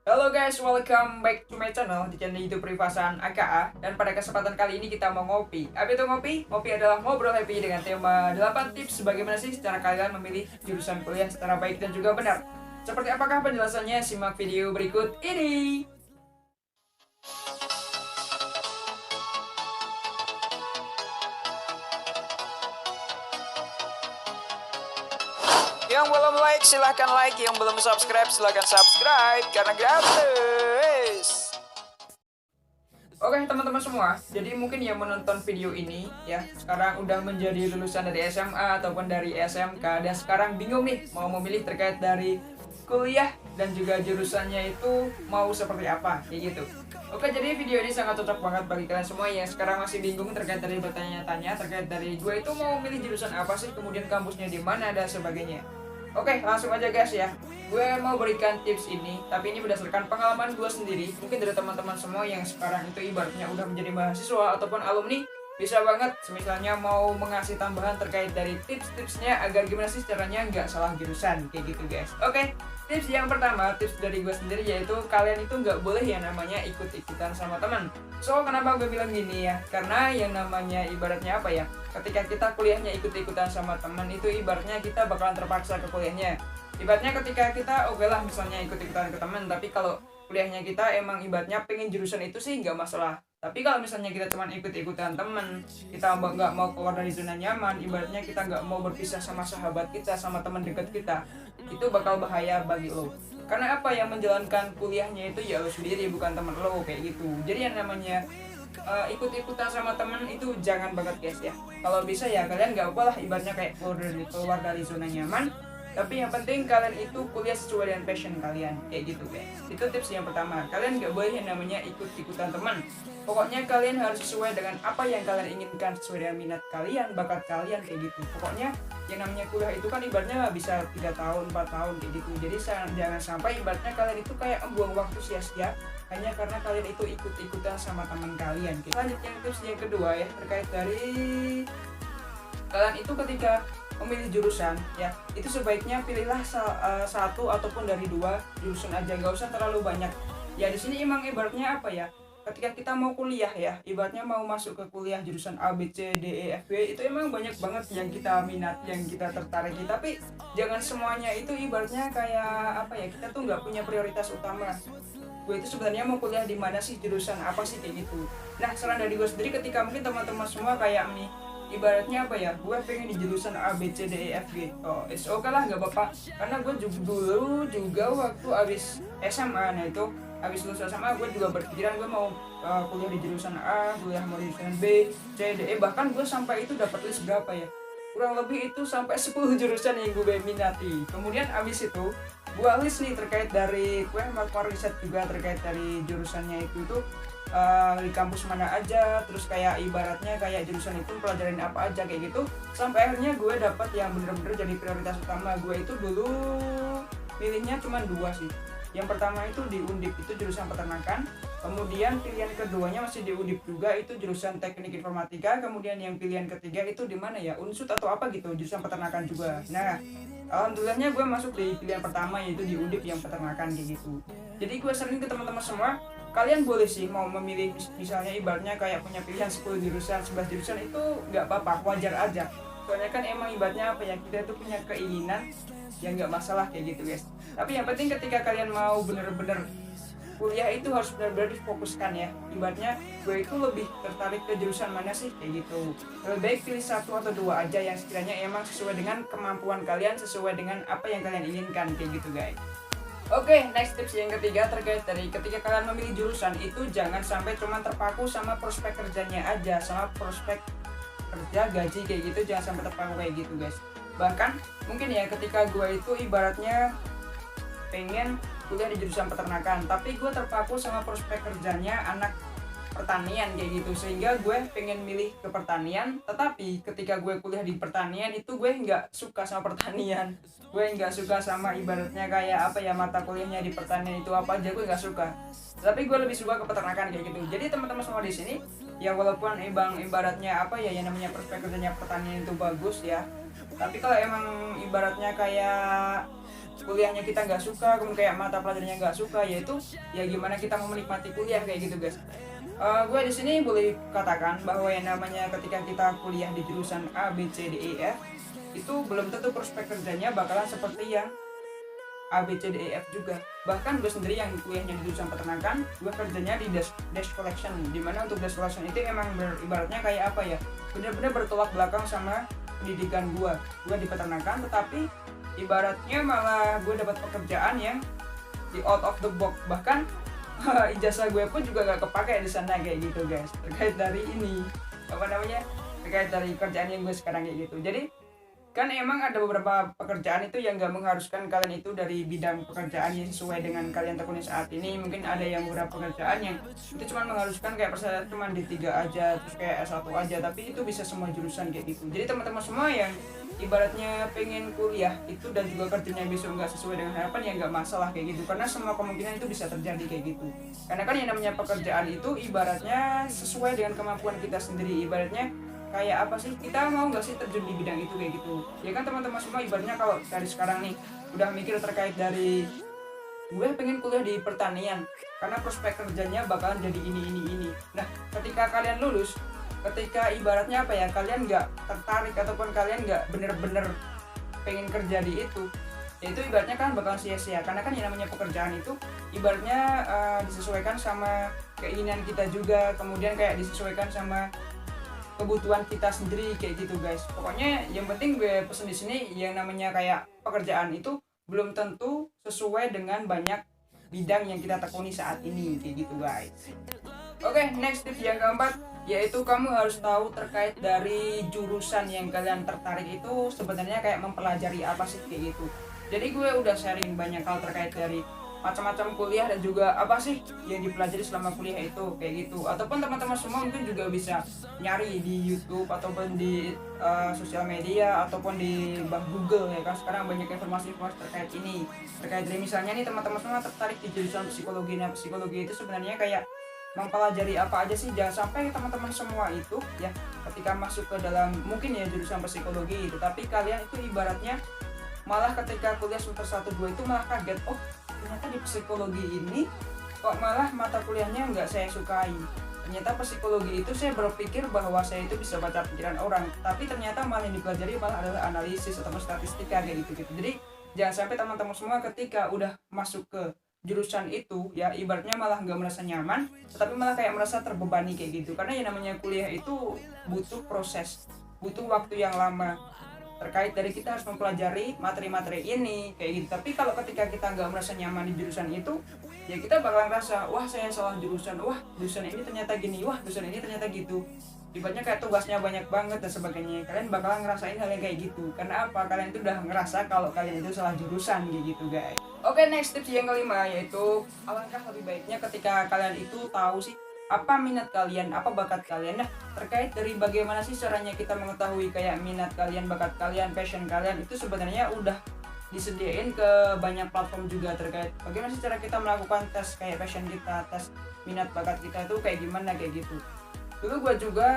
Halo guys, welcome back to my channel di channel YouTube Privasan AKA. Dan pada kesempatan kali ini kita mau ngopi. Apa itu ngopi? Ngopi adalah ngobrol happy dengan tema 8 tips bagaimana sih cara kalian memilih jurusan kuliah secara baik dan juga benar. Seperti apakah penjelasannya? Simak video berikut ini. Yang belum like, yang belum subscribe silahkan subscribe karena gratis. Oke teman-teman semua, jadi mungkin yang menonton video ini ya sekarang udah menjadi lulusan dari SMA ataupun dari SMK dan sekarang bingung nih mau memilih terkait dari kuliah dan juga jurusannya itu mau seperti apa kayak gitu. Oke, jadi video ini sangat cocok banget bagi kalian semua yang sekarang masih bingung terkait dari bertanya-tanya terkait dari gue itu mau milih jurusan apa sih, kemudian kampusnya di mana dan sebagainya. Oke, langsung aja guys ya. Gue mau berikan tips ini, tapi ini berdasarkan pengalaman gue sendiri. Mungkin dari teman-teman semua yang sekarang itu ibaratnya udah menjadi mahasiswa ataupun alumni, bisa banget misalnya mau mengasih tambahan terkait dari tips-tipsnya agar gimana sih caranya nggak salah jurusan, kayak gitu guys. Oke, tips yang pertama, tips dari gue sendiri yaitu kalian itu nggak boleh yang namanya ikut-ikutan sama teman. So, kenapa gue bilang gini ya? Karena yang namanya ibaratnya apa ya? Ketika kita kuliahnya ikut-ikutan sama teman itu ibaratnya kita bakalan terpaksa ke kuliahnya. Ibaratnya ketika kita oke lah misalnya ikut-ikutan ke teman, tapi kalau kuliahnya kita emang ibaratnya pengen jurusan itu sih nggak masalah. Tapi kalau misalnya kita cuma ikut-ikutan teman, kita nggak mau keluar dari zona nyaman, ibaratnya kita nggak mau berpisah sama sahabat kita, sama teman dekat kita, itu bakal bahaya bagi lo. Karena apa, yang menjalankan kuliahnya itu ya lo sendiri, bukan teman lo, kayak gitu. Jadi yang namanya ikut-ikutan sama temen itu jangan banget guys ya. Kalau bisa ya kalian nggak apa lah ibaratnya kayak keluar dari zona nyaman, tapi yang penting kalian itu kuliah sesuai dengan passion kalian, kayak gitu guys. Itu tips yang pertama, kalian nggak boleh yang namanya ikut-ikutan teman. Pokoknya kalian harus sesuai dengan apa yang kalian inginkan, sesuai dengan minat kalian, bakat kalian, kayak gitu. Pokoknya yang namanya kuliah itu kan ibaratnya bisa 3 tahun 4 tahun kayak gitu. Jadi jangan sampai ibaratnya kalian itu kayak membuang waktu sia-sia hanya karena kalian itu ikut-ikutan sama teman kalian. Lanjut yang tips yang kedua ya, terkait dari kalian itu ketika memilih jurusan ya, itu sebaiknya pilihlah satu ataupun dari dua jurusan aja, nggak usah terlalu banyak. Ya di sini emang ibaratnya apa ya? Ketika kita mau kuliah ya, ibaratnya mau masuk ke kuliah jurusan A, B, C, D, E, F, G, itu emang banyak banget yang kita minat, yang kita tertariki. Tapi jangan semuanya itu ibaratnya kayak apa ya, kita tuh nggak punya prioritas utama. Gue itu sebenarnya mau kuliah di mana sih, jurusan apa sih, kayak gitu. Nah, saran dari gue sendiri ketika mungkin teman-teman semua kayak nih, ibaratnya apa ya, gue pengen di jurusan A, B, C, D, E, F, G. Oh, it's okay lah, nggak apa-apa. Karena gue dulu juga waktu abis SMA, nah itu habis lulus SMA gue juga berpikiran gue mau kuliah di jurusan A, kuliah mau di jurusan B, C, D, E, bahkan gue sampai itu dapat list berapa ya, kurang lebih itu sampai 10 jurusan yang gue minati. Kemudian abis itu gue list nih terkait dari gue melakukan riset juga terkait dari jurusannya itu di kampus mana aja, terus kayak ibaratnya kayak jurusan itu pelajarin apa aja kayak gitu, sampai akhirnya gue dapat yang bener-bener jadi prioritas utama gue. Itu dulu pilihnya cuma dua sih. Yang pertama itu di Undip, itu jurusan peternakan. Kemudian pilihan keduanya masih di Undip juga, itu jurusan teknik informatika. Kemudian yang pilihan ketiga itu di mana ya, Unsut atau apa gitu, jurusan peternakan juga. Nah, alhamdulillahnya gue masuk di pilihan pertama, yaitu di Undip yang peternakan kayak gitu. Jadi gue sering ke teman-teman semua, kalian boleh sih mau memilih misalnya ibaratnya kayak punya pilihan 10 jurusan, 11 jurusan, itu nggak apa-apa, wajar aja. Soalnya kan emang ibaratnya apa ya, kita itu punya keinginan, ya nggak masalah kayak gitu guys. Tapi yang penting ketika kalian mau bener-bener kuliah itu harus benar-benar difokuskan ya. Ibaratnya gue itu lebih tertarik ke jurusan mana sih, kayak gitu. Lebih baik pilih satu atau dua aja yang sekiranya emang sesuai dengan kemampuan kalian, sesuai dengan apa yang kalian inginkan, kayak gitu guys. Oke, next tips yang ketiga terkait dari ketika kalian memilih jurusan itu jangan sampai cuma terpaku sama prospek kerjanya aja, sama prospek kerja, gaji, kayak gitu. Jangan sampai terpaku kayak gitu guys. Bahkan mungkin ya ketika gue itu ibaratnya pengen kuliah di jurusan peternakan, tapi gue terpaku sama prospek kerjanya anak pertanian kayak gitu, sehingga gue pengen milih ke pertanian. Tetapi ketika gue kuliah di pertanian itu gue nggak suka sama pertanian, gue nggak suka sama ibaratnya kayak apa ya, mata kuliahnya di pertanian itu apa aja gue nggak suka, tapi gue lebih suka ke peternakan kayak gitu. Jadi teman-teman semua di sini ya, walaupun ibaratnya apa ya, yang namanya prospek kerjanya pertanian itu bagus ya, tapi kalau emang ibaratnya kayak kuliahnya kita nggak suka, kemudian kayak mata pelajarannya nggak suka, yaitu ya gimana kita mau menikmati kuliah kayak gitu guys. Gue di sini boleh katakan bahwa yang namanya ketika kita kuliah di jurusan A, B, C, D, E, F itu belum tentu prospek kerjanya bakalan seperti yang A, B, C, D, E, F juga. Bahkan gue sendiri yang kuliahnya di jurusan peternakan, gue kerjanya di desk collection, dimana untuk desk collection itu emang ibaratnya kayak apa ya, bener-bener bertolak belakang sama pendidikan gue di peternakan, tetapi ibaratnya malah gue dapat pekerjaan yang di out of the box, bahkan ijazah gue pun juga gak kepake di sana kayak gitu guys, terkait dari ini terkait dari kerjaan yang gue sekarang kayak gitu. Jadi kan emang ada beberapa pekerjaan itu yang gak mengharuskan kalian itu dari bidang pekerjaan yang sesuai dengan kalian tekuni saat ini. Mungkin ada yang beberapa pekerjaan yang itu cuma mengharuskan kayak persyaratan cuma D3 aja, terus kayak S1 aja, tapi itu bisa semua jurusan kayak gitu. Jadi teman-teman semua yang ibaratnya pengen kuliah itu dan juga kerjanya besok nggak sesuai dengan harapan, ya nggak masalah kayak gitu, karena semua kemungkinan itu bisa terjadi kayak gitu. Karena kan yang namanya pekerjaan itu ibaratnya sesuai dengan kemampuan kita sendiri. Ibaratnya kayak apa sih, kita mau nggak sih terjun di bidang itu kayak gitu ya kan teman-teman semua. Ibaratnya kalau dari sekarang nih udah mikir terkait dari gue pengen kuliah di pertanian karena prospek kerjanya bakalan jadi ini. Nah ketika kalian lulus, ketika ibaratnya apa ya, kalian nggak tertarik ataupun kalian nggak bener-bener pengen kerja di itu, ya itu ibaratnya kan bakalan sia-sia. Karena kan yang namanya pekerjaan itu ibaratnya disesuaikan sama keinginan kita juga, kemudian kayak disesuaikan sama kebutuhan kita sendiri kayak gitu guys. Pokoknya yang penting gue pesen di sini, yang namanya kayak pekerjaan itu belum tentu sesuai dengan banyak bidang yang kita tekuni saat ini kayak gitu guys. Oke, next tips yang keempat, yaitu kamu harus tahu terkait dari jurusan yang kalian tertarik itu sebenarnya kayak mempelajari apa sih kayak gitu. Jadi gue udah sharing banyak hal terkait dari macam-macam kuliah dan juga apa sih yang dipelajari selama kuliah itu kayak gitu. Ataupun teman-teman semua mungkin juga bisa nyari di YouTube ataupun di sosial media ataupun di Google ya kan. Sekarang banyak informasi-informasi terkait ini, terkait dari misalnya nih teman-teman semua tertarik di jurusan psikologi. Nah psikologi itu sebenarnya kayak mempelajari apa aja sih. Jangan sampai teman-teman semua itu ya ketika masuk ke dalam mungkin ya jurusan psikologi itu, tapi kalian itu ibaratnya malah ketika kuliah semester 1, 2 itu malah kaget, oh ternyata di psikologi ini kok malah mata kuliahnya nggak saya sukai. Ternyata psikologi itu saya berpikir bahwa saya itu bisa baca pikiran orang, tapi ternyata malah yang dipelajari malah adalah analisis atau statistika kayak gitu. Jadi jangan sampai teman-teman semua ketika udah masuk ke jurusan itu ya ibaratnya malah nggak merasa nyaman, tetapi malah kayak merasa terbebani kayak gitu. Karena yang namanya kuliah itu butuh proses, butuh waktu yang lama, terkait dari kita harus mempelajari materi-materi ini kayak gitu. Tapi kalau ketika kita nggak merasa nyaman di jurusan itu, ya kita bakalan rasa wah saya salah jurusan, wah jurusan ini ternyata gini, wah jurusan ini ternyata gitu. Ibaratnya kayak tugasnya banyak banget dan sebagainya. Kalian bakalan ngerasain hal yang kayak gitu. Karena apa? Kalian itu udah ngerasa kalau kalian itu salah jurusan gitu guys. Oke, next tips yang kelima, yaitu alangkah lebih baiknya ketika kalian itu tahu sih apa minat kalian, apa bakat kalian. Nah terkait dari bagaimana sih caranya kita mengetahui kayak minat kalian, bakat kalian, passion kalian, itu sebenarnya udah disediain ke banyak platform juga terkait bagaimana sih cara kita melakukan tes kayak passion kita, tes minat bakat kita itu kayak gimana kayak gitu. Dulu gue juga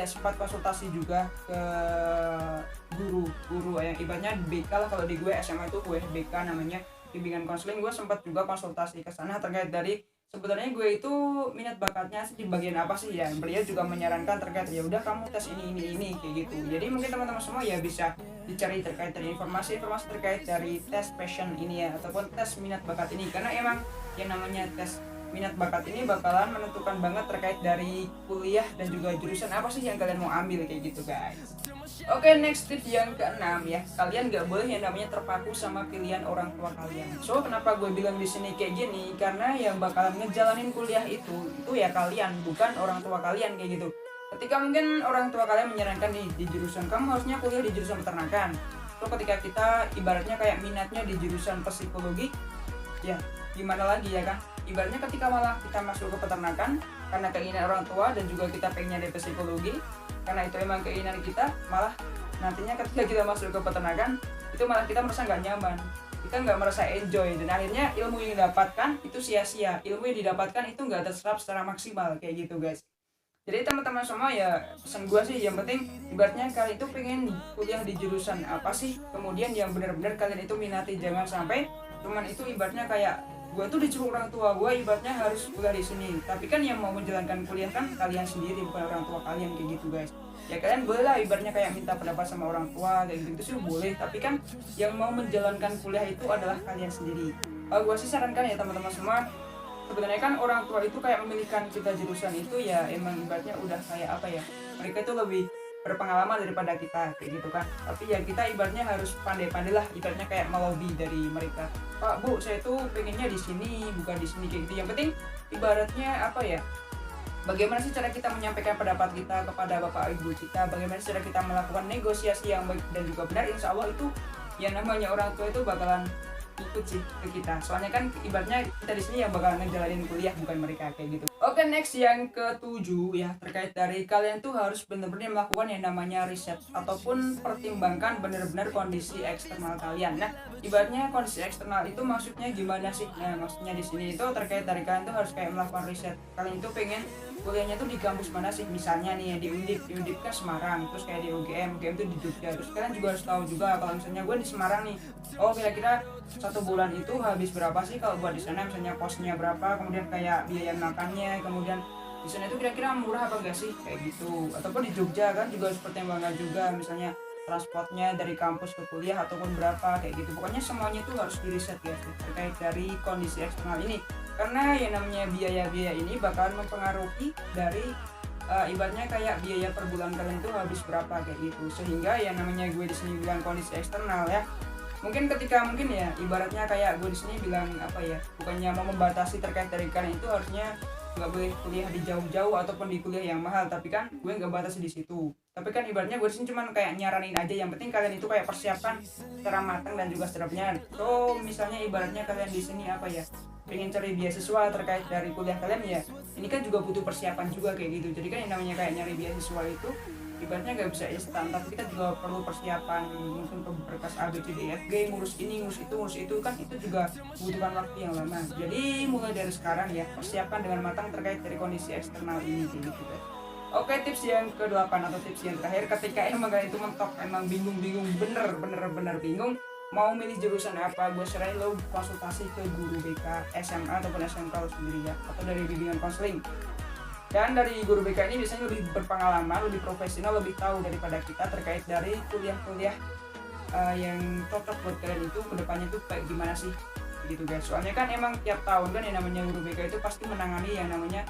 sempat konsultasi juga ke guru yang ibaratnya BK lah, kalau di gue SMA itu gue BK namanya, bimbingan konseling. Gue sempat juga konsultasi ke sana terkait dari sebenarnya gue itu minat bakatnya sih di bagian apa sih ya. Beliau juga menyarankan terkait ya udah kamu tes ini kayak gitu. Jadi mungkin teman-teman semua ya bisa dicari terkait dari informasi terkait dari tes passion ini ya, ataupun tes minat bakat ini. Karena emang yang namanya tes minat bakat ini bakalan menentukan banget terkait dari kuliah dan juga jurusan apa sih yang kalian mau ambil kayak gitu guys. Oke, next tips yang keenam ya, kalian gak boleh yang namanya terpaku sama pilihan orang tua kalian. So kenapa gue bilang di sini kayak gini, karena yang bakalan ngejalanin kuliah itu ya kalian, bukan orang tua kalian kayak gitu. Ketika mungkin orang tua kalian menyarankan nih di jurusan kamu harusnya kuliah di jurusan peternakan, so ketika kita ibaratnya kayak minatnya di jurusan psikologi, ya gimana lagi ya kan. Ibaratnya ketika malah kita masuk ke peternakan karena keinginan orang tua dan juga kita pengennya di psikologi, karena itu emang keinginan kita, malah nantinya ketika kita masuk ke peternakan itu malah kita merasa nggak nyaman, kita nggak merasa enjoy, dan akhirnya ilmu yang didapatkan itu sia-sia, ilmu yang didapatkan itu nggak terserap secara maksimal kayak gitu guys. Jadi teman-teman semua ya, pesan gue sih yang penting ibaratnya kalian itu pengen kuliah di jurusan apa sih, kemudian yang benar-benar kalian itu minati. Jangan sampai cuman itu ibaratnya kayak gue tuh disuruh orang tua gue ibaratnya harus kuliah di sini, tapi kan yang mau menjalankan kuliah kan kalian sendiri, bukan orang tua kalian, kayak gitu guys. Ya kalian boleh lah ibaratnya kayak minta pendapat sama orang tua kayak gitu sih boleh, tapi kan yang mau menjalankan kuliah itu adalah kalian sendiri. Gue sih sarankan ya teman-teman semua, sebenarnya kan orang tua itu kayak memilihkan kita jurusan itu ya emang ibaratnya udah kayak apa ya, mereka itu lebih berpengalaman daripada kita kayak gitu kan. Tapi ya kita ibaratnya harus pandai-pandai lah ibaratnya kayak melobi dari mereka, Pak Bu saya tuh pengennya di sini bukan di sini kayak gitu. Yang penting ibaratnya apa ya, bagaimana sih cara kita menyampaikan pendapat kita kepada bapak ibu kita, bagaimana cara kita melakukan negosiasi yang baik dan juga benar, insya Allah itu yang namanya orang tua itu bakalan ikut sih ke kita. Soalnya kan ibaratnya kita di sini yang bakal ngejalanin kuliah bukan mereka kayak gitu. Oke, next yang ketujuh ya, terkait dari kalian tuh harus benar-benar melakukan yang namanya riset ataupun pertimbangkan benar-benar kondisi eksternal kalian. Nah, ibaratnya kondisi eksternal itu maksudnya gimana sih? Nah, maksudnya di sini itu terkait dari kalian tuh harus kayak melakukan riset. Kalian itu pengen kuliahnya tuh di kampus mana sih? Misalnya nih di Undip kan Semarang, terus kayak di UGM tuh di Jogja. Terus kalian juga harus tahu juga kalau misalnya gue di Semarang nih, oh kira-kira 1 bulan itu habis berapa sih kalau buat di sana, misalnya kosnya berapa, kemudian kayak biaya makannya, kemudian di sana itu kira-kira murah apa enggak sih kayak gitu. Ataupun di Jogja kan juga harus pertimbangan juga, misalnya transportnya dari kampus ke kuliah ataupun berapa kayak gitu. Pokoknya semuanya itu harus diriset ya terkait dari kondisi eksternal ini, karena yang namanya biaya-biaya ini bakalan mempengaruhi dari ibaratnya kayak biaya per bulan kalian itu habis berapa kayak gitu. Sehingga yang namanya gue di sini bilang kondisi eksternal ya, mungkin ketika mungkin ya ibaratnya kayak gue di sini bilang apa ya, bukannya mau membatasi terkait dari kalian itu harusnya nggak boleh kuliah di jauh-jauh ataupun di kuliah yang mahal, tapi kan gue nggak batasi di situ. Tapi kan ibaratnya gue di sini cuman kayak nyaranin aja, yang penting kalian itu kayak persiapkan secara matang dan juga secara benar. So misalnya ibaratnya kalian di sini apa ya, pengen cari beasiswa terkait dari kuliah kalian ya, ini kan juga butuh persiapan juga kayak gitu. Jadi kan yang namanya kayak nyari beasiswa itu ibaratnya nggak bisa instan, tapi kita juga perlu persiapan, mungkin berkas A B C D E F G, ngurus ini ngurus itu kan itu juga membutuhkan waktu yang lama. Jadi mulai dari sekarang ya persiapkan dengan matang terkait dari kondisi eksternal ini gitu guys. Oke, tips yang ke-8 atau tips yang terakhir, ketika emang kalian itu mentok, emang bingung bener bingung mau milih jurusan apa, gue saranin lo konsultasi ke guru BK SMA ataupun SMK lo sendiri ya, atau dari bimbingan konseling. Dan dari guru BK ini biasanya lebih berpengalaman, lebih profesional, lebih tahu daripada kita terkait dari kuliah-kuliah yang cocok buat kalian itu kedepannya tuh kayak gimana sih gitu guys. Soalnya kan emang tiap tahun kan yang namanya guru BK itu pasti menangani yang namanya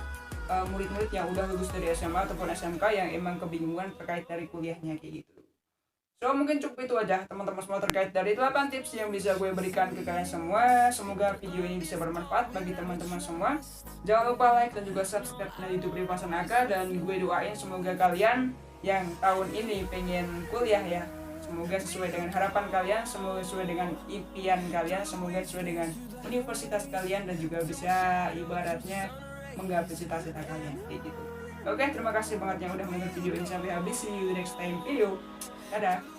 murid-murid yang udah lulus dari SMA ataupun SMK yang emang kebingungan terkait dari kuliahnya kayak gitu. So mungkin cukup itu aja teman-teman semua terkait dari 8 tips yang bisa gue berikan ke kalian semua. Semoga video ini bisa bermanfaat bagi teman-teman semua. Jangan lupa like dan juga subscribe channel YouTube Rifasan Aka, dan gue doain semoga kalian yang tahun ini pengen kuliah ya, semoga sesuai dengan harapan kalian, semoga sesuai dengan impian kalian, semoga sesuai dengan universitas kalian, dan juga bisa ibaratnya menggapai cita-cita kalian kayak gitu. Oke, terima kasih banget yang udah menonton video ini sampai habis. See you next time video. Dadah.